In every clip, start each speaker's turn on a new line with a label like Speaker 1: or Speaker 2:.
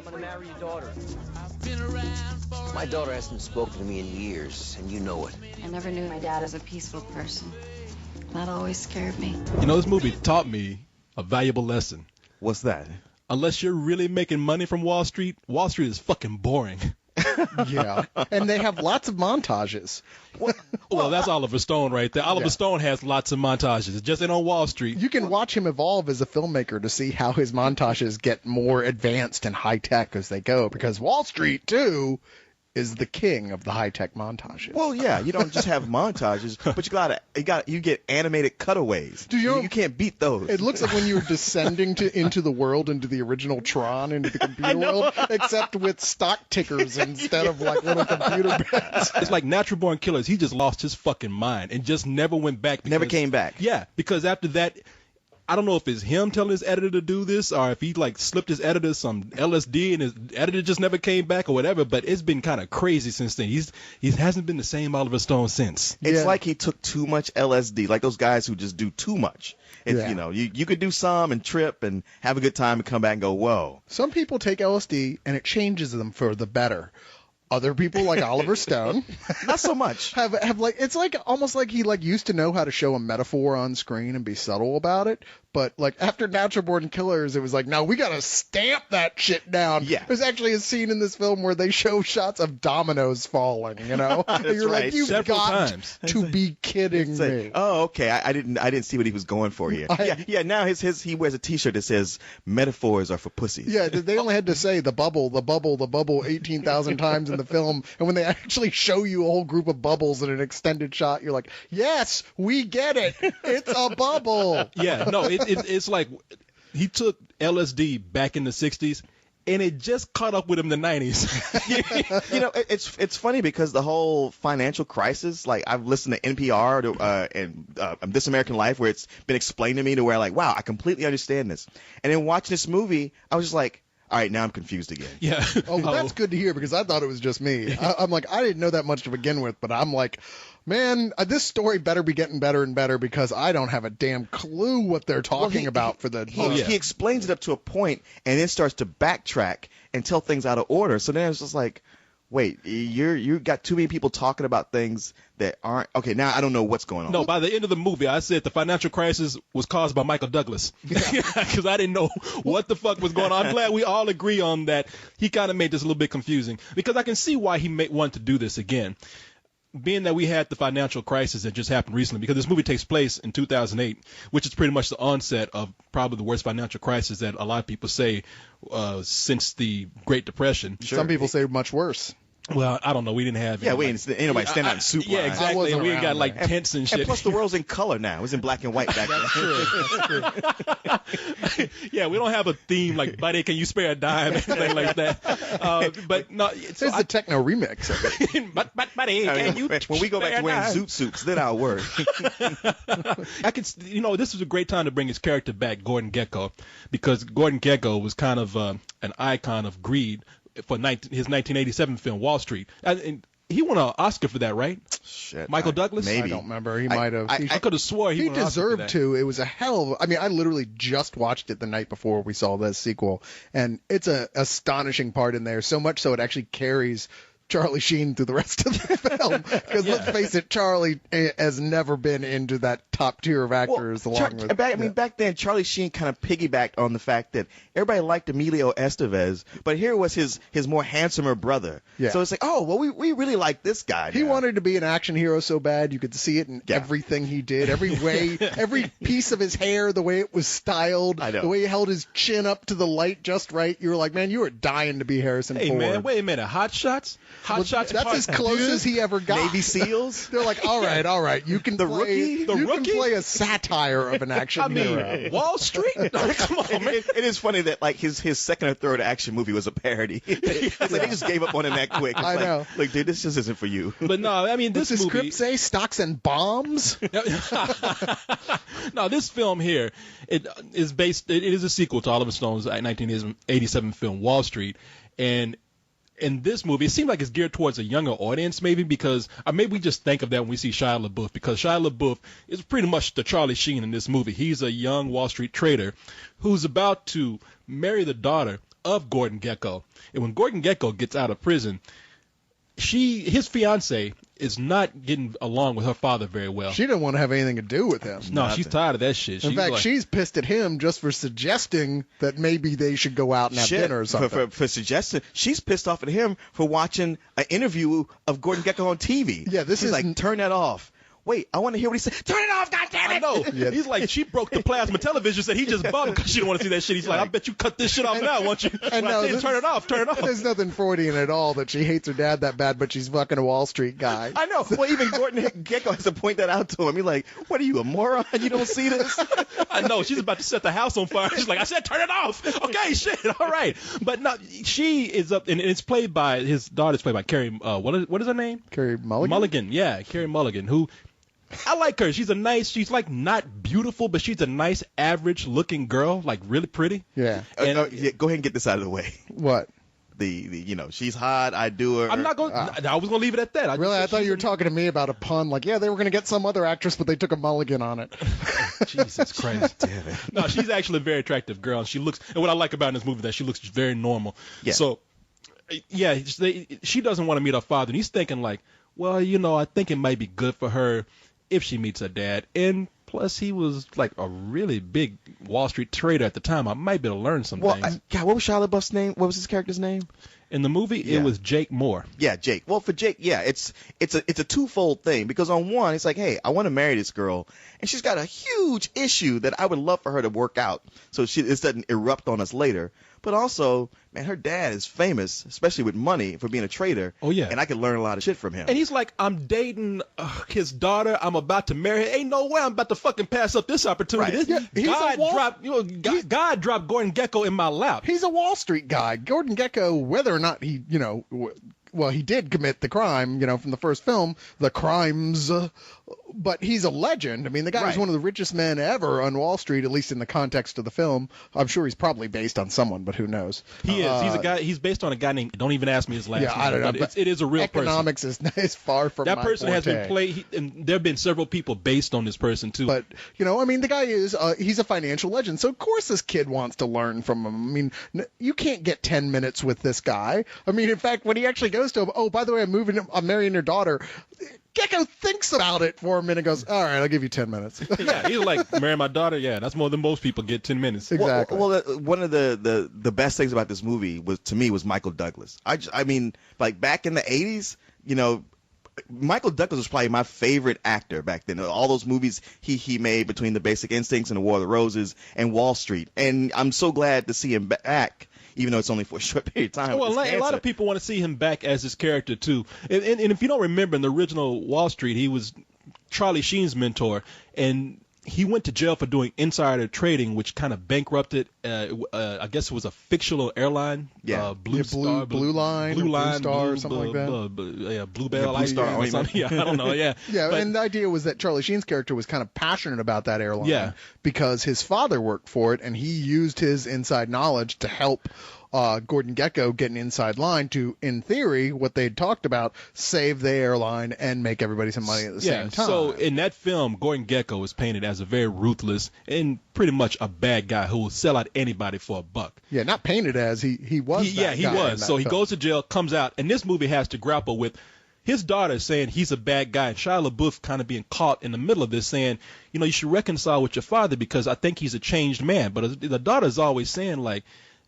Speaker 1: gonna marry your daughter.
Speaker 2: My daughter hasn't spoken to me in years, and you know it.
Speaker 3: I never knew my dad as a peaceful person. That always scared me.
Speaker 4: You know, this movie taught me a valuable lesson.
Speaker 5: What's that?
Speaker 4: Unless you're really making money from Wall Street is fucking boring.
Speaker 6: Yeah, and they have lots of montages.
Speaker 4: Well, that's Oliver Stone right there. Oliver Stone has lots of montages. It's just ain't on Wall Street.
Speaker 6: You can watch him evolve as a filmmaker to see how his montages get more advanced and high-tech as they go, because Wall Street, too, is the king of the high-tech montages.
Speaker 5: Well, yeah, you don't just have montages, but you get animated cutaways. You can't beat those.
Speaker 6: It looks like when you were descending into the world, into the original Tron, into the computer world, except with stock tickers instead of like little computer bits.
Speaker 4: It's like Natural Born Killers. He just lost his fucking mind and just never went back.
Speaker 5: Never came back.
Speaker 4: Yeah, because after that, I don't know if it's him telling his editor to do this or if he like slipped his editor some LSD and his editor just never came back or whatever, but it's been kind of crazy since then. He hasn't been the same Oliver Stone since.
Speaker 5: It's like he took too much LSD, like those guys who just do too much. You know, you could do some and trip and have a good time and come back and go, whoa.
Speaker 6: Some people take LSD and it changes them for the better. Other people like Oliver Stone,
Speaker 5: not so much.
Speaker 6: Have like it's like almost like he like used to know how to show a metaphor on screen and be subtle about it. But like after Natural Born Killers, it was like, no, we gotta stamp that shit down.
Speaker 5: Yeah.
Speaker 6: There's actually a scene in this film where they show shots of dominoes falling. You know, and you're
Speaker 5: right.
Speaker 6: like, you've
Speaker 4: Several
Speaker 6: got
Speaker 4: times.
Speaker 6: to be kidding me.
Speaker 5: Oh, okay. I didn't see what he was going for here. Yeah. Now he wears a T-shirt that says "Metaphors are for pussies."
Speaker 6: Yeah, they only had to say the bubble, 18,000 times in the film, and when they actually show you a whole group of bubbles in an extended shot, you're like, yes, we get it. It's a bubble.
Speaker 4: Yeah, no, it's like he took LSD back in the 60s, and it just caught up with him in the 90s.
Speaker 5: You know, it's funny because the whole financial crisis, like I've listened to NPR and This American Life, where it's been explained to me to where like, wow, I completely understand this. And then watching this movie, I was just like, all right, now I'm confused again.
Speaker 4: Yeah.
Speaker 6: Oh, well, that's good to hear because I thought it was just me. I'm like, I didn't know that much to begin with, but I'm like, man, this story better be getting better and better because I don't have a damn clue what they're talking about for the.
Speaker 5: He explains it up to a point and then starts to backtrack and tell things out of order. So then it's just like, wait, you got too many people talking about things that aren't okay. Now I don't know what's going on.
Speaker 4: No, by the end of the movie, I said the financial crisis was caused by Michael Douglas because I didn't know what the fuck was going on. I'm glad we all agree on that. He kind of made this a little bit confusing because I can see why he may want to do this again. Being that we had the financial crisis that just happened recently, because this movie takes place in 2008, which is pretty much the onset of probably the worst financial crisis that a lot of people say since the Great Depression.
Speaker 6: Sure. Some people say much worse.
Speaker 4: Well, I don't know. We didn't have
Speaker 5: ain't nobody standing out in soup
Speaker 4: Yeah,
Speaker 5: line.
Speaker 4: exactly. And we ain't got like tents and shit.
Speaker 5: And plus the world's in color now. It was in black and white back then.
Speaker 6: That's true.
Speaker 4: Yeah, we don't have a theme like, buddy, can you spare a dime? Anything like that. But no.
Speaker 6: So the techno remix of it.
Speaker 4: but buddy, can you
Speaker 5: when we go back to wearing zoot suits, then I'll work.
Speaker 4: I could, this was a great time to bring his character back, Gordon Gekko, because Gordon Gekko was kind of an icon of greed for his 1987 film Wall Street, and he won an Oscar for that, right?
Speaker 5: Shit,
Speaker 4: Michael Douglas?
Speaker 5: Maybe.
Speaker 6: I don't remember. He might have.
Speaker 4: I could have swore he won an Oscar for
Speaker 6: deserved
Speaker 4: that.
Speaker 6: to. It was a hell of. I mean, I literally just watched it the night before we saw the sequel, and it's a astonishing part in there. So much so it actually carries Charlie Sheen through the rest of the film. Because let's face it, Charlie has never been into that top tier of actors.
Speaker 5: Back then, Charlie Sheen kind of piggybacked on the fact that everybody liked Emilio Estevez, but here was his more handsomer brother.
Speaker 6: Yeah.
Speaker 5: So it's like, oh, well, we really like this guy.
Speaker 6: He wanted to be an action hero so bad you could see it in everything he did, every way, every piece of his hair, the way it was styled, the way he held his chin up to the light just right. You were like, man, you were dying to be Harrison Ford.
Speaker 4: Hey, man, wait a minute. Hot Shots? Hot Shots.
Speaker 6: That's as close as he ever got.
Speaker 5: Navy SEALs.
Speaker 6: They're like, all right, you can
Speaker 5: Rookie.
Speaker 6: Can play a satire of an action hero.
Speaker 4: Wall Street. Come on, man.
Speaker 5: It is funny that like his second or third action movie was a parody. It's like they just gave up on him that quick. It's
Speaker 6: I know.
Speaker 5: Like, dude, this just isn't for you.
Speaker 4: But no, I mean this
Speaker 6: Does the
Speaker 4: movie.
Speaker 6: script say stocks and bombs?
Speaker 4: No, this film here, it is a sequel to Oliver Stone's 1987 film Wall Street, and in this movie, it seems like it's geared towards a younger audience, maybe because, or maybe we just think of that when we see Shia LaBeouf, because Shia LaBeouf is pretty much the Charlie Sheen in this movie. He's a young Wall Street trader who's about to marry the daughter of Gordon Gekko. And when Gordon Gekko gets out of prison, his fiance is not getting along with her father very well.
Speaker 6: She didn't want to have anything to do with him.
Speaker 4: No, she's tired of that shit.
Speaker 6: In fact, she's pissed at him just for suggesting that maybe they should go out and have dinner or something.
Speaker 5: For suggesting. She's pissed off at him for watching an interview of Gordon Gekko on TV.
Speaker 6: Yeah,
Speaker 5: She's like, turn that off. Wait, I want to hear what he said. Turn it off, goddammit!
Speaker 4: I know.
Speaker 6: Yeah.
Speaker 4: He's like, she broke the plasma television, said he just bummed because she didn't want to see that shit. He's like, I bet you cut this shit off now, won't you?
Speaker 6: And no,
Speaker 4: turn it off, turn it off.
Speaker 6: There's nothing Freudian at all that she hates her dad that bad, but she's fucking a Wall Street guy.
Speaker 5: I know. Well, even Gordon Gekko has to point that out to him. He's like, what are you, a moron? You don't see this?
Speaker 4: I know. She's about to set the house on fire. She's like, I said turn it off. Okay, shit. All right. But no, she is up, and it's played by, his daughter's played by Carey, what is her name?
Speaker 6: Carey Mulligan?
Speaker 4: Mulligan, yeah, Carey Mulligan, who... I like her. She's like not beautiful, but she's a nice, average-looking girl, like really pretty.
Speaker 6: Yeah.
Speaker 5: And, go ahead and get this out of the way.
Speaker 6: What?
Speaker 5: She's hot. I do her.
Speaker 4: I'm not going. I was going to leave it at that.
Speaker 6: I thought you were talking to me about a pun. Like, yeah, they were going to get some other actress, but they took a mulligan on it.
Speaker 4: Jesus Christ, damn it! No, she's actually a very attractive girl, and and what I like about in this movie is that she looks very normal.
Speaker 5: Yeah.
Speaker 4: So, yeah, she doesn't want to meet her father, and he's thinking like, well, I think it might be good for her if she meets her dad. And plus, he was like a really big Wall Street trader at the time. I might be able to learn some things.
Speaker 5: God, what was Shia LaBeouf's name? What was his character's name?
Speaker 4: In the movie, It was Jake Moore.
Speaker 5: Yeah, Jake. Well, for Jake, yeah, it's a twofold thing, because on one, it's like, hey, I want to marry this girl, and she's got a huge issue that I would love for her to work out, so it doesn't erupt on us later. But also, man, her dad is famous, especially with money, for being a trader.
Speaker 4: Oh, yeah.
Speaker 5: And I could learn a lot of shit from him.
Speaker 4: And he's like, I'm dating his daughter. I'm about to marry her. Ain't no way I'm about to fucking pass up this opportunity.
Speaker 5: Right.
Speaker 4: God dropped Gordon Gekko in my lap.
Speaker 6: He's a Wall Street guy. Gordon Gekko, whether or not he, well, he did commit the crime, from the first film, the crimes, but he's a legend. I mean, the guy was one of the richest men ever on Wall Street, at least in the context of the film. I'm sure he's probably based on someone, but who knows?
Speaker 4: He is. He's a guy. He's based on a guy named. Don't even ask me his last name.
Speaker 6: I don't know.
Speaker 4: But it is a real
Speaker 6: economics
Speaker 4: person.
Speaker 6: is far from
Speaker 4: that
Speaker 6: my
Speaker 4: person
Speaker 6: forte.
Speaker 4: has been played, and there have been several people based on this person too.
Speaker 6: But the guy is he's a financial legend, so of course this kid wants to learn from him. I mean, you can't get 10 minutes with this guy. I mean, in fact, when he actually goes to him, oh, by the way, I'm marrying your daughter. Gekko thinks about it for a minute and goes, all right, I'll give you 10 minutes.
Speaker 4: Yeah, he's like, marry my daughter. Yeah, that's more than most people get 10 minutes.
Speaker 6: Exactly.
Speaker 5: Well, one of the best things about this movie was Michael Douglas. I mean, like back in the 80s, Michael Douglas was probably my favorite actor back then. All those movies he made between The Basic Instincts and The War of the Roses and Wall Street. And I'm so glad to see him back, even though it's only for a short period of time.
Speaker 4: Well, a lot of people want to see him back as his character, too. And if you don't remember, in the original Wall Street, he was Charlie Sheen's mentor, and he went to jail for doing insider trading, which kind of bankrupted, I guess it was a fictional airline, Blue Line, Blue
Speaker 6: Star, or something like that.
Speaker 4: Blue Bell,
Speaker 5: Blue Star,
Speaker 4: or something. Yeah, I don't know, yeah.
Speaker 6: Yeah,
Speaker 4: But-
Speaker 6: and the idea was that Charlie Sheen's character was kind of passionate about that airline,
Speaker 4: Yeah.
Speaker 6: because his father worked for it, and he used his inside knowledge to help Gordon Gekko get an inside line to, in theory, what they'd talked about, save the airline and make everybody some money at the same time.
Speaker 4: So in that film, Gordon Gekko is painted as a very ruthless and pretty much a bad guy who will sell out anybody for a buck.
Speaker 6: Yeah, not painted as he was.
Speaker 4: He was. So he goes to jail, comes out, and this movie has to grapple with his daughter saying he's a bad guy, and Shia LaBeouf kind of being caught in the middle of this, saying, you should reconcile with your father because I think he's a changed man. But the daughter's always saying like,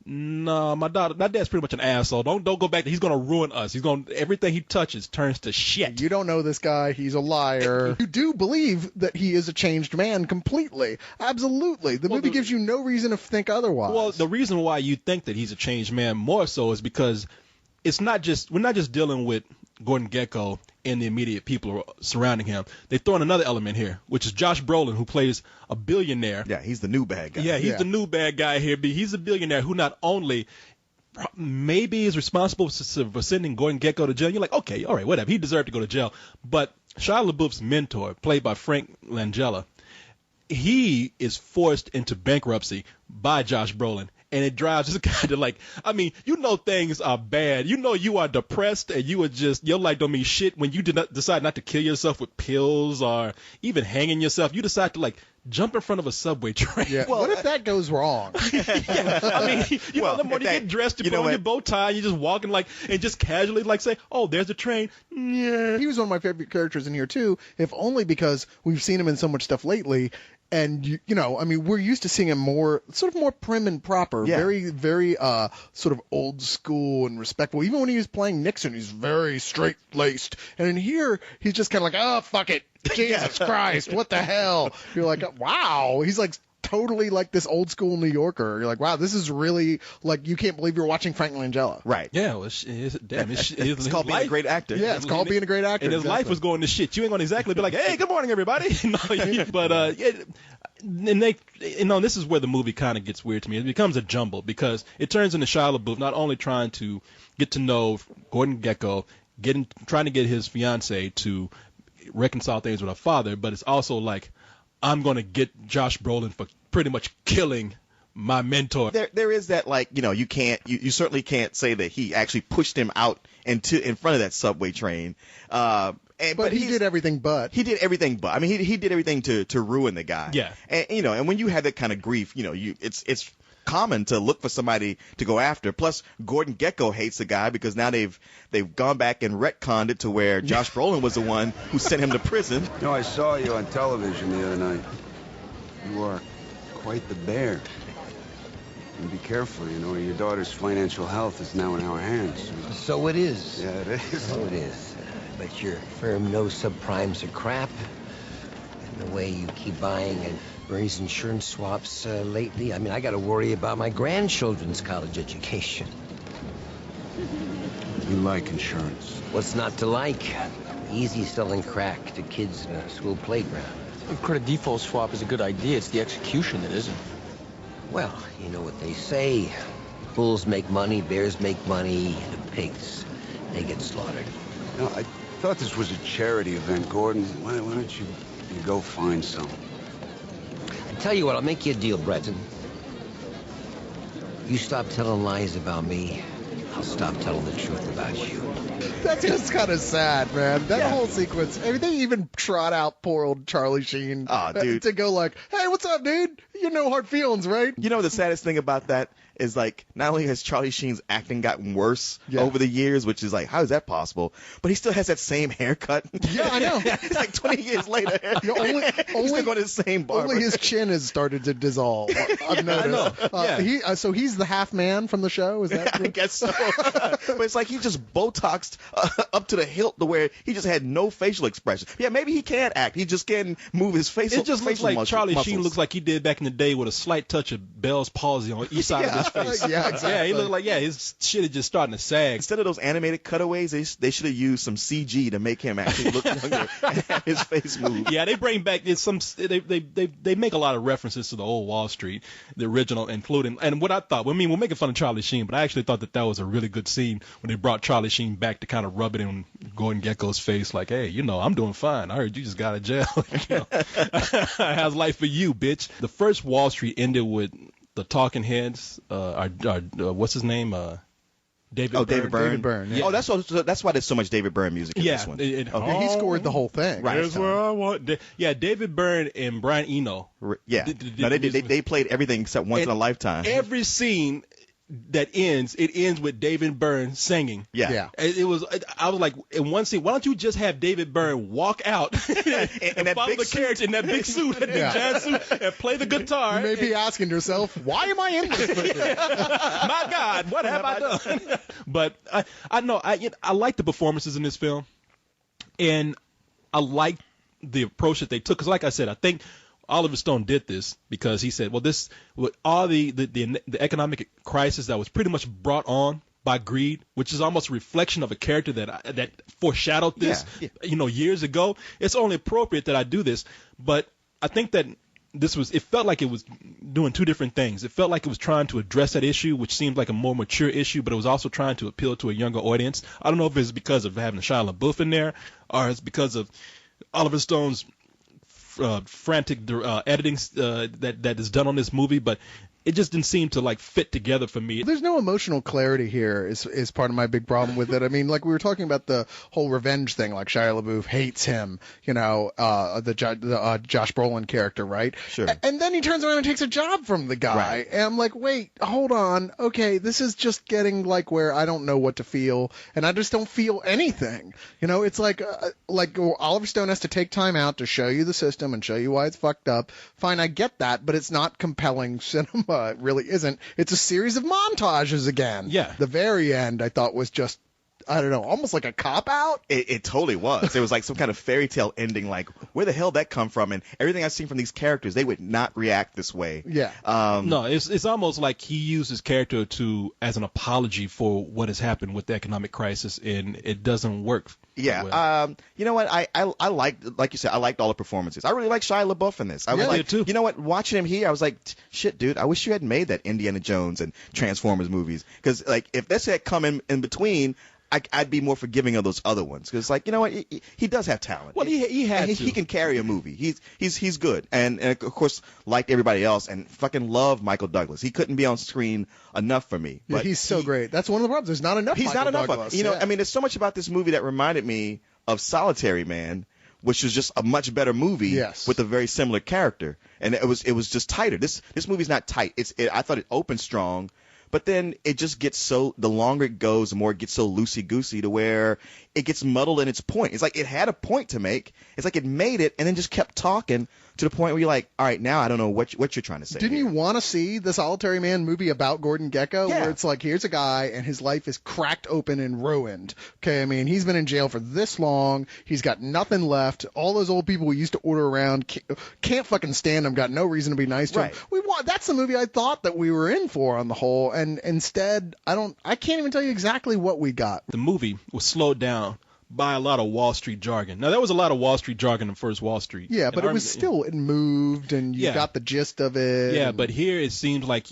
Speaker 4: no, my dad's pretty much an asshole. Don't go back. He's gonna ruin us. Everything he touches turns to shit.
Speaker 6: You don't know this guy. He's a liar. You do believe that he is a changed man completely. Absolutely. The movie gives you no reason to think otherwise.
Speaker 4: Well, the reason why you think that he's a changed man more so is because we're not just dealing with Gordon Gekko and the immediate people surrounding him. They throw in another element here, which is Josh Brolin, who plays a billionaire.
Speaker 5: Yeah, he's the new bad guy.
Speaker 4: Yeah, he's the new bad guy here. But he's a billionaire who not only maybe is responsible for sending Gordon Gekko to jail. You're like, okay, all right, whatever. He deserved to go to jail. But Shia LaBeouf's mentor, played by Frank Langella, he is forced into bankruptcy by Josh Brolin. And it drives this guy to like, I mean, you know things are bad. You know you are depressed and you are just, your life don't mean shit when you decide not to kill yourself with pills or even hanging yourself. You decide to like jump in front of a subway train.
Speaker 6: Yeah. Well, what if that goes wrong?
Speaker 4: Yeah. I mean, you know, the morning you get dressed, you put on your bow tie, and you're just walking like, and just casually like say, oh, there's the train. Yeah.
Speaker 6: He was one of my favorite characters in here too, if only because we've seen him in so much stuff lately. And you know, I mean, we're used to seeing him more prim and proper, very, very sort of old school and respectful. Even when he was playing Nixon, he's very straight laced. And in here, he's just kind of like, oh, fuck it, Jesus Christ, what the hell? You're like, wow, he's like totally like this old school New Yorker. You're like, wow, this is really like, you can't believe you're watching Frank Langella.
Speaker 5: Right.
Speaker 4: Yeah, well, it's
Speaker 5: called being a great actor.
Speaker 6: Yeah, it's called being a great actor.
Speaker 4: And his life was going to shit. You ain't gonna exactly be like, hey, good morning, everybody. But and they, you know, this is where the movie kind of gets weird to me. It becomes a jumble because it turns into Shia LaBeouf not only trying to get to know Gordon Gekko, trying to get his fiance to reconcile things with her father, but it's also like, I'm going to get Josh Brolin for pretty much killing my mentor.
Speaker 5: There is that, like, you know, you certainly can't say that he actually pushed him out in front of that subway train. But
Speaker 6: he did everything but.
Speaker 5: He did everything but. I mean, he did everything to ruin the guy.
Speaker 4: Yeah.
Speaker 5: And, you know, and when you have that kind of grief, you know, it's common to look for somebody to go after. Plus, Gordon Gekko hates the guy because now they've gone back and retconned it to where Josh Brolin was the one who sent him to prison.
Speaker 1: You know, I saw you on television the other night. You are quite the bear. And be careful, you know, your daughter's financial health is now in our hands.
Speaker 2: So it is.
Speaker 1: Yeah, it is.
Speaker 2: So it is. But your firm knows subprimes are crap. And the way you keep buying and Bernie's insurance swaps lately, I mean, I got to worry about my grandchildren's college education.
Speaker 1: You like insurance.
Speaker 2: What's not to like? Easy selling crack to kids in a school playground.
Speaker 7: If credit default swap is a good idea, it's the execution that isn't.
Speaker 2: Well, you know what they say. Bulls make money, bears make money, the pigs, they get slaughtered.
Speaker 1: You know, I thought this was a charity event, Gordon. Why don't you go find some?
Speaker 2: I tell you what, I'll make you a deal, Breton. You stop telling lies about me, I'll stop telling the truth about you.
Speaker 6: That's just kind of sad, man. That whole sequence. I mean, they even trot out poor old Charlie Sheen to go like, hey, what's up, dude? You know hard feelings, right?
Speaker 5: You know the saddest thing about that is, like, not only has Charlie Sheen's acting gotten worse over the years, which is like, how is that possible? But he still has that same haircut.
Speaker 6: Yeah, I know.
Speaker 5: It's like 20 years later. He's still going to the same barber.
Speaker 6: Only his chin has started to dissolve. I've noticed. I know. So he's the half man from the show? Is that
Speaker 5: I guess so. But it's like he just Botoxed up to the hilt to where he just had no facial expression. Yeah, maybe he can act. He just can't move his face.
Speaker 4: It just looks like Charlie Sheen looks like he did back in the day with a slight touch of Bell's palsy on each side of his face.
Speaker 6: Yeah, exactly.
Speaker 4: Yeah, he looked like, his shit is just starting to sag.
Speaker 5: Instead of those animated cutaways, they should have used some CG to make him actually look younger and have his face move.
Speaker 4: Yeah, they bring back they make a lot of references to the old Wall Street, the original, including, and what I thought, I mean, we're making fun of Charlie Sheen, but I actually thought that was a really good scene when they brought Charlie Sheen back to kind of rub it in Gordon Gekko's face, like, hey, you know, I'm doing fine. I heard you just got out of jail. You know? How's life for you, bitch? The first Wall Street ended with the talking heads, what's his name? David Byrne.
Speaker 5: David Byrne.
Speaker 4: Yeah.
Speaker 5: Oh, that's why there's so much David Byrne music in this one.
Speaker 6: He scored the whole thing.
Speaker 5: Right.
Speaker 4: Here's where I want. Yeah, David Byrne and Brian Eno.
Speaker 5: Yeah. They played everything except Once in a Lifetime.
Speaker 4: Every scene that ends with David Byrne singing.
Speaker 5: Yeah.
Speaker 4: I was like, in one scene, why don't you just have David Byrne walk out and follow the character in that big suit, that big giant suit, and play the guitar?
Speaker 6: You may be asking yourself, why am I in this movie?
Speaker 4: My God, what have I done? But I know I like the performances in this film, and I like the approach that they took. Because, like I said, I think Oliver Stone did this because he said, well, this with all the economic crisis that was pretty much brought on by greed, which is almost a reflection of a character that foreshadowed this, years ago. It's only appropriate that I do this. But I think that it felt like it was doing two different things. It felt like it was trying to address that issue, which seemed like a more mature issue, but it was also trying to appeal to a younger audience. I don't know if it's because of having Shia LaBeouf in there, or it's because of Oliver Stone's frantic editing that is done on this movie, but it just didn't seem to like fit together for me.
Speaker 6: There's no emotional clarity here is part of my big problem with it. I mean, like we were talking about the whole revenge thing, like Shia LaBeouf hates him, you know, the Josh Brolin character, right?
Speaker 5: Sure.
Speaker 6: And then he turns around and takes a job from the guy.
Speaker 5: Right.
Speaker 6: And I'm like, wait, hold on. Okay, this is just getting like where I don't know what to feel, and I just don't feel anything. You know, it's like Oliver Stone has to take time out to show you the system and show you why it's fucked up. Fine, I get that, but it's not compelling cinema. It really isn't. It's a series of montages again.
Speaker 4: Yeah.
Speaker 6: The very end, I thought, was just, I don't know, almost like a cop-out.
Speaker 5: It totally was. It was like some kind of fairy tale ending, like, where the hell that come from? And everything I've seen from these characters, they would not react this way.
Speaker 6: Yeah.
Speaker 4: No, it's almost like he used his character as an apology for what has happened with the economic crisis, and it doesn't work.
Speaker 5: Yeah.
Speaker 4: Well.
Speaker 5: You know what? I liked, like you said, I liked all the performances. I really like Shia LaBeouf in this. I was
Speaker 6: Yeah,
Speaker 5: like,
Speaker 4: did too.
Speaker 5: you know what? Watching him here, I was like, shit, dude, I wish you had made that Indiana Jones and Transformers movies. Because, like, if this had come in between, I'd be more forgiving of those other ones, because, like, you know what, he does have talent.
Speaker 4: Well, he had to.
Speaker 5: He can carry a movie. He's good, and of course, like everybody else, and fucking love Michael Douglas. He couldn't be on screen enough for me.
Speaker 6: Yeah,
Speaker 5: But
Speaker 6: he's so great. That's one of the problems. There's not enough.
Speaker 5: He's
Speaker 6: Michael
Speaker 5: not enough
Speaker 6: Douglas.
Speaker 5: of it. You know,
Speaker 6: Yeah.
Speaker 5: I mean, there's so much about this movie that reminded me of Solitary Man, which was just a much better movie
Speaker 6: Yes.
Speaker 5: with a very similar character, and it was just tighter. This movie's not tight. I thought it opened strong. But then it just gets the longer it goes, the more it gets so loosey-goosey to where it gets muddled in its point. It's like it had a point to make. It's like it made it and then just kept talking to the point where you're like, all right, now I don't know what you're trying to say.
Speaker 6: Didn't
Speaker 5: here.
Speaker 6: you want to see the Solitary Man movie about Gordon Gekko,
Speaker 5: Yeah.
Speaker 6: where it's like, here's a guy and his life is cracked open and ruined. Okay, I mean, he's been in jail for this long. He's got nothing left. All those old people we used to order around can't fucking stand him. Got no reason to be nice to
Speaker 5: Right.
Speaker 6: him. That's the movie I thought that we were in for on the whole, and instead, I can't even tell you exactly what we got.
Speaker 4: The movie was slowed down by a lot of Wall Street jargon. Now, there was a lot of Wall Street jargon in first Wall Street.
Speaker 6: Yeah,
Speaker 4: And
Speaker 6: but it was still, it moved, and you
Speaker 4: Yeah.
Speaker 6: got the gist of it.
Speaker 4: Yeah,
Speaker 6: and-
Speaker 4: but here it seems like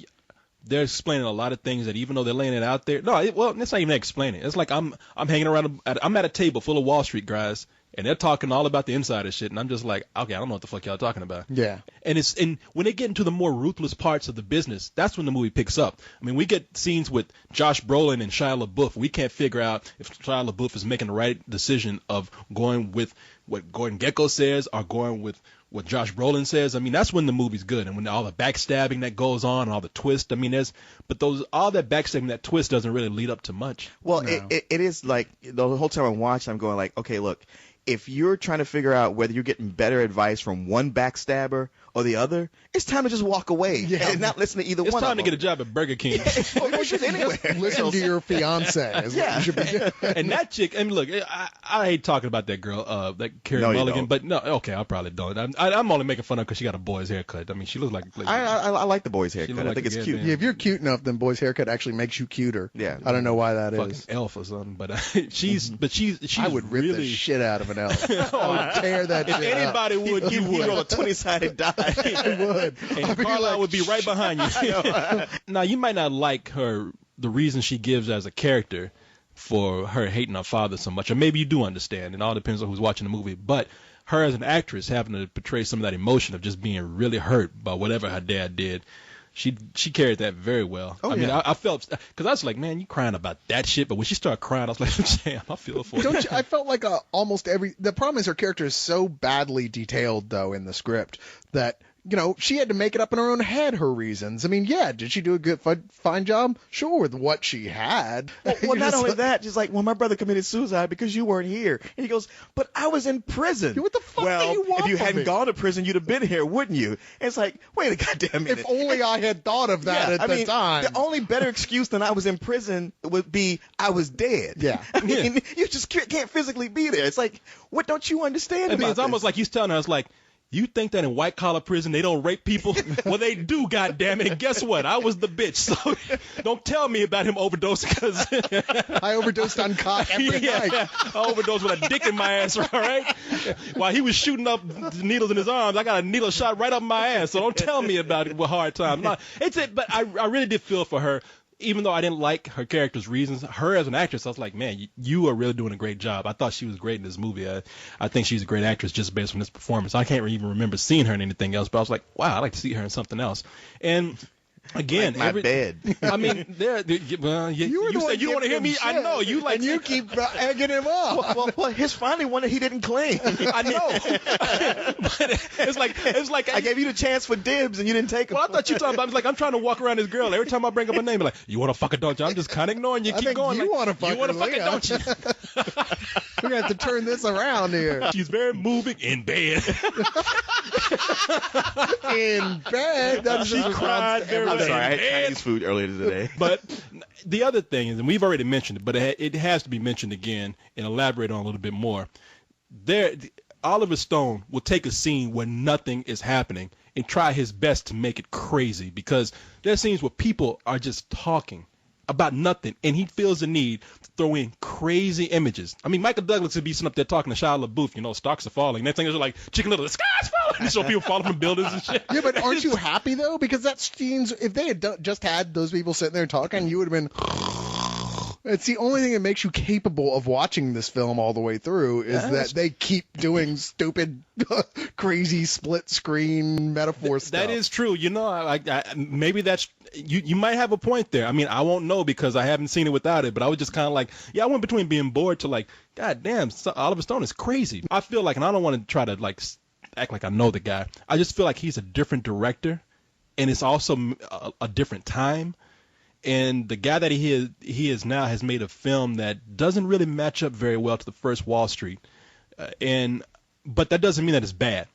Speaker 4: they're explaining a lot of things that even though they're laying it out there, it's not even explaining. It's like I'm hanging around, I'm at a table full of Wall Street guys, and they're talking all about the insider shit, and I'm just like, okay, I don't know what the fuck y'all talking about.
Speaker 6: Yeah.
Speaker 4: And when they get into the more ruthless parts of the business, that's when the movie picks up. I mean, we get scenes with Josh Brolin and Shia LaBeouf. We can't figure out if Shia LaBeouf is making the right decision of going with what Gordon Gekko says or going with what Josh Brolin says. I mean, that's when the movie's good, and when all the backstabbing that goes on and all the twists. I mean, all that backstabbing, that twist doesn't really lead up to much.
Speaker 5: Well,
Speaker 6: No.
Speaker 5: it is like the whole time I'm watching, I'm going like, okay, look, if you're trying to figure out whether you're getting better advice from one backstabber or the other, it's time to just walk away
Speaker 6: Yeah.
Speaker 5: and not listen to either
Speaker 4: It's
Speaker 5: one
Speaker 4: time
Speaker 5: of
Speaker 4: to
Speaker 5: them.
Speaker 4: get a job at Burger King.
Speaker 5: Or just anywhere.
Speaker 6: Listen to your fiance. Is what
Speaker 5: Yeah.
Speaker 6: you should be doing.
Speaker 4: And that chick, I mean, look, I hate talking about that girl, that Carey
Speaker 5: No, you
Speaker 4: Mulligan,
Speaker 5: don't.
Speaker 4: but no, okay, I probably don't. I'm only making fun of her because she got a boy's haircut. I mean, she looks like.
Speaker 5: I like the boy's
Speaker 4: She
Speaker 5: haircut.
Speaker 4: look
Speaker 5: I
Speaker 4: like
Speaker 5: think
Speaker 4: a
Speaker 5: it's
Speaker 4: good
Speaker 5: cute.
Speaker 4: man.
Speaker 6: Yeah, if you're cute enough, then boy's haircut actually makes you cuter.
Speaker 5: Yeah.
Speaker 6: I don't know why that
Speaker 4: fucking
Speaker 6: is.
Speaker 4: elf or something, but she's
Speaker 6: I would rip
Speaker 4: really.
Speaker 6: the shit out of an elf. I would tear that
Speaker 4: If
Speaker 6: shit up.
Speaker 4: anybody would, you
Speaker 5: He roll a
Speaker 4: would.
Speaker 5: 20-sided die.
Speaker 6: I would.
Speaker 4: And
Speaker 6: I'd be
Speaker 4: Carlisle
Speaker 6: like,
Speaker 4: would be right behind you. Now, you might not like the reason she gives as a character for her hating her father so much, or maybe you do understand. It all depends on who's watching the movie. But her as an actress having to portray some of that emotion of just being really hurt by whatever her dad did, she carried that very well.
Speaker 6: Oh,
Speaker 4: I mean,
Speaker 6: yeah.
Speaker 4: I felt, because I was like, man, you crying about that shit. But when she started crying, I was like, damn, I feel for her.
Speaker 6: Don't you, I felt like almost the problem is her character is so badly detailed though in the script that, you know, she had to make it up in her own head, her reasons. I mean, yeah, did she do a good, fine job? Sure, with what she had.
Speaker 5: Well,
Speaker 6: You're
Speaker 5: not
Speaker 6: just
Speaker 5: only
Speaker 6: like,
Speaker 5: that, just like, well, my brother committed suicide because you weren't here. And he goes, but I was in prison.
Speaker 6: What the fuck
Speaker 5: well,
Speaker 6: do you want
Speaker 5: if you
Speaker 6: from
Speaker 5: hadn't
Speaker 6: me?
Speaker 5: gone to prison, you'd have been here, wouldn't you? And it's like, wait a goddamn minute.
Speaker 6: If only I had thought of that at the time.
Speaker 5: The only better excuse than I was in prison would be I was dead.
Speaker 6: Yeah.
Speaker 5: I mean, you just can't physically be there. It's like, what don't you understand
Speaker 4: I mean,
Speaker 5: about
Speaker 4: it's almost
Speaker 5: this?
Speaker 4: like he's telling her, it's like, you think that in white collar prison they don't rape people? Well, they do, goddammit. And guess what? I was the bitch. So don't tell me about him overdosing because
Speaker 6: I overdosed on cock every night.
Speaker 4: I overdosed with a dick in my ass, all right? While he was shooting up needles in his arms, I got a needle shot right up my ass. So don't tell me about it with hard times. No, but I really did feel for her. Even though I didn't like her character's reasons, her as an actress, I was like, man, you are really doing a great job. I thought she was great in this movie. I think she's a great actress just based on this performance. I can't even remember seeing her in anything else, but I was like, wow, I'd like to see her in something else. And Again,
Speaker 5: Like my bed.
Speaker 4: I mean, you said you want to hear me. I know you like.
Speaker 6: And you keep egging him up.
Speaker 5: Well, he's finally one that he didn't clean.
Speaker 4: I know. But it's like
Speaker 5: I gave you the chance for dibs and you didn't take them.
Speaker 4: Well, I thought you talking about. I was like, I'm trying to walk around this girl. Every time I bring up a name, like, you want to fuck her, don't you? I'm just kind of ignoring you.
Speaker 6: I
Speaker 4: Keep
Speaker 6: think
Speaker 4: going.
Speaker 6: you
Speaker 4: like,
Speaker 6: want to fuck
Speaker 4: you want to
Speaker 6: her,
Speaker 4: fuck her,
Speaker 6: Leo.
Speaker 4: don't you?
Speaker 6: We're gonna have to turn this around here.
Speaker 4: She's very moving in bed.
Speaker 6: In bed. That's
Speaker 4: She
Speaker 6: just
Speaker 4: cried very
Speaker 5: I'm
Speaker 4: much.
Speaker 5: sorry, I had
Speaker 4: Man.
Speaker 5: Chinese food earlier today.
Speaker 4: But the other thing is, and we've already mentioned it, but it has to be mentioned again and elaborate on a little bit more. Oliver Stone will take a scene where nothing is happening and try his best to make it crazy, because there's scenes where people are just talking about nothing, and he feels the need to throw in crazy images. I mean, Michael Douglas would be sitting up there talking to Shia LaBeouf, stocks are falling. Next thing is like, Chicken Little, the sky's falling. You saw people falling from buildings and shit.
Speaker 6: Yeah, but aren't you happy though? Because that scenes, if they had just had those people sitting there talking, you would have been. It's the only thing that makes you capable of watching this film all the way through is that they keep doing stupid, crazy split screen metaphor stuff.
Speaker 4: That is true. Maybe that's you might have a point there. I mean, I won't know because I haven't seen it without it, but I was just kind of like, I went between being bored to like, God damn, Oliver Stone is crazy. I feel like, and I don't want to try to like act like I know the guy. I just feel like he's a different director, and it's also a different time. And the guy that he is now has made a film that doesn't really match up very well to the first Wall Street, but that doesn't mean that it's bad.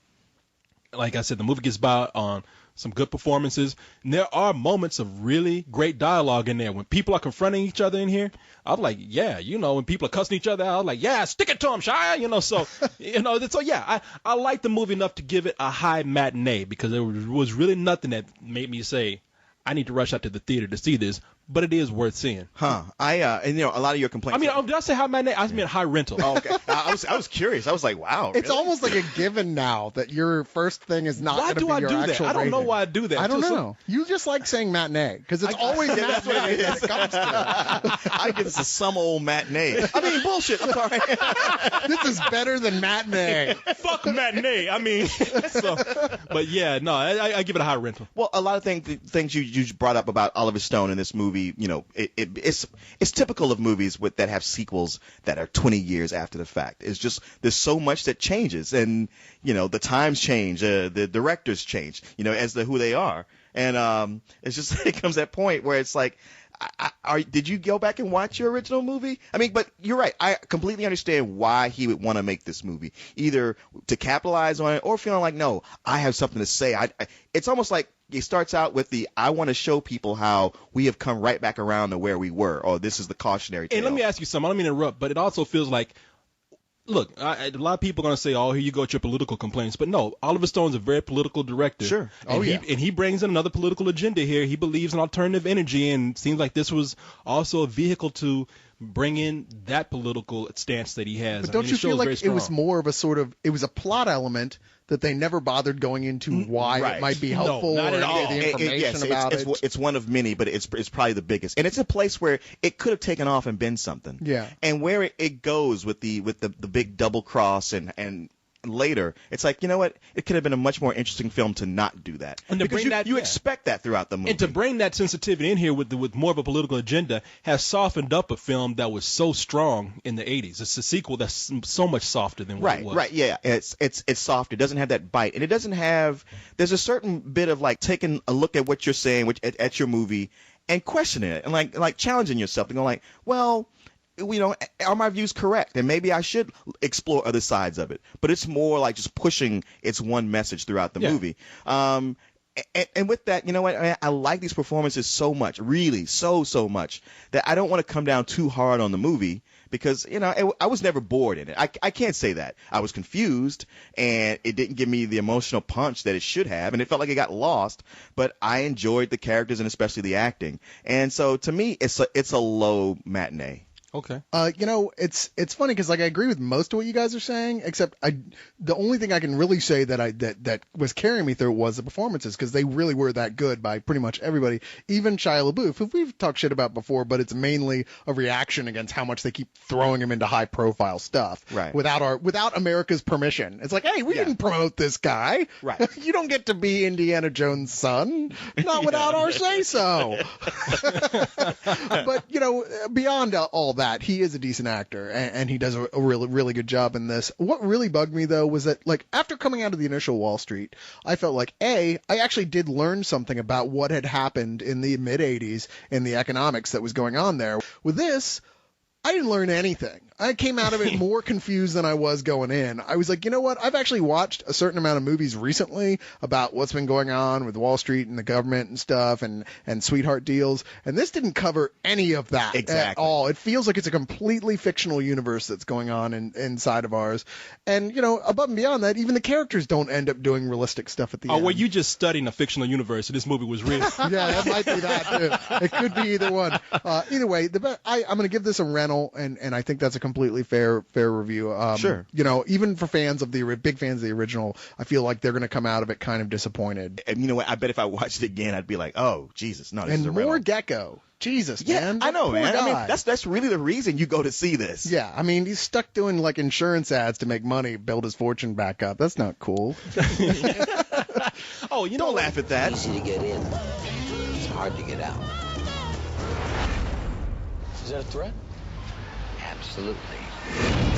Speaker 4: Like I said, the movie gets by on some good performances. And there are moments of really great dialogue in there. When people are confronting each other in here, I'm like, yeah, when people are cussing each other out, I'm like, yeah, stick it to him, Shia, so yeah, I like the movie enough to give it a high matinee, because there was really nothing that made me say, I need to rush out to the theater to see this, but it is worth seeing.
Speaker 5: Huh. A lot of your complaints.
Speaker 4: I mean, did I say high matinee? I meant high rental.
Speaker 5: Oh, okay. I was curious. I was like, wow.
Speaker 6: It's
Speaker 5: really?
Speaker 6: almost like a given now that your first thing is not going to be your actual
Speaker 4: Why do I do that? I don't know
Speaker 6: rating.
Speaker 4: why I do that.
Speaker 6: I don't know. You just like saying matinee because it's always matinee that it comes to.
Speaker 5: I guess it's some old matinee. I mean, bullshit. I'm sorry.
Speaker 6: This is better than matinee.
Speaker 4: Fuck matinee. I mean, but yeah, no, I give it a high rental.
Speaker 5: Well, a lot of things you brought up about Oliver Stone in this movie, it's typical of movies that have sequels that are 20 years after the fact. It's just there's so much that changes, and the times change, the directors change, as to who they are, and it's just it comes that point where it's like, did you go back and watch your original movie? I mean, but you're right. I completely understand why he would want to make this movie, either to capitalize on it or feeling like, no, I have something to say. It's almost like it starts out with I want to show people how we have come right back around to where we were, or this is the cautionary tale.
Speaker 4: And let me ask you something. I don't mean to interrupt, but it also feels like, look, a lot of people are going to say, oh, here you go with your political complaints. But no, Oliver Stone's a very political director.
Speaker 5: Sure.
Speaker 4: And he brings in another political agenda here. He believes in alternative energy, and it seems like this was also a vehicle to bring in that political stance that he has.
Speaker 6: But don't you feel like it was more of it was a plot element that they never bothered going into why it might be helpful
Speaker 4: not at
Speaker 6: or
Speaker 4: all.
Speaker 6: the information about it?
Speaker 5: It's one of many, but it's probably the biggest. And it's a place where it could have taken off and been something.
Speaker 6: Yeah.
Speaker 5: And where it goes with the big double cross and later, it's like, you know what? It could have been a much more interesting film to not do that.
Speaker 4: And to
Speaker 5: because
Speaker 4: bring
Speaker 5: you expect that throughout the movie.
Speaker 4: And to bring that sensitivity in here with more of a political agenda has softened up a film that was so strong in the 80s. It's a sequel that's so much softer than what it was.
Speaker 5: Right, yeah. It's soft. It doesn't have that bite. And it doesn't have, there's a certain bit of like taking a look at what you're saying at your movie and questioning it and like challenging yourself and going like, well, are my views correct? And maybe I should explore other sides of it. But it's more like just pushing its one message throughout the movie. And with that, you know what? I like these performances so much, really so much, that I don't want to come down too hard on the movie because, I was never bored in it. I can't say that. I was confused, and it didn't give me the emotional punch that it should have, and it felt like it got lost, but I enjoyed the characters and especially the acting. And so to me, it's a low matinee.
Speaker 4: Okay.
Speaker 6: It's funny because like I agree with most of what you guys are saying, except the only thing I can really say that was carrying me through was the performances, because they really were that good by pretty much everybody, even Shia LaBeouf, who we've talked shit about before, but it's mainly a reaction against how much they keep throwing him into high profile stuff,
Speaker 5: Right.
Speaker 6: Without America's permission. It's like, hey, we didn't promote this guy.
Speaker 5: Right.
Speaker 6: You don't get to be Indiana Jones' son, not without our say so. But beyond all that, he is a decent actor, and he does a really, really good job in this. What really bugged me, though, was that, like, after coming out of the initial Wall Street, I felt like, I actually did learn something about what had happened in the mid-'80s in the economics that was going on there. With this, I didn't learn anything. I came out of it more confused than I was going in. I was like, you know what? I've actually watched a certain amount of movies recently about what's been going on with Wall Street and the government and stuff and sweetheart deals, and this didn't cover any of that at all. It feels like it's a completely fictional universe that's going on inside of ours. And, above and beyond that, even the characters don't end up doing realistic stuff at the end.
Speaker 4: Or were you just studying a fictional universe and this movie was real?
Speaker 6: Yeah, that might be that, too. It could be either one. Either way, I'm going to give this a rental, and I think that's a completely fair review.
Speaker 5: Sure.
Speaker 6: Even for fans of big fans of the original, I feel like they're going to come out of it kind of disappointed.
Speaker 5: And you know what? I bet if I watched it again, I'd be like, oh, Jesus, no, this is a rental.
Speaker 6: And more Gecko. Jesus,
Speaker 5: yeah,
Speaker 6: man.
Speaker 5: I know, man.
Speaker 6: Guy.
Speaker 5: I mean, that's really the reason you go to see this.
Speaker 6: Yeah, I mean, he's stuck doing like insurance ads to make money, build his fortune back up. That's not cool.
Speaker 4: Oh,
Speaker 5: don't laugh at that.
Speaker 2: Easy to get in. It's hard to get out.
Speaker 7: Is that a threat?
Speaker 2: Absolutely.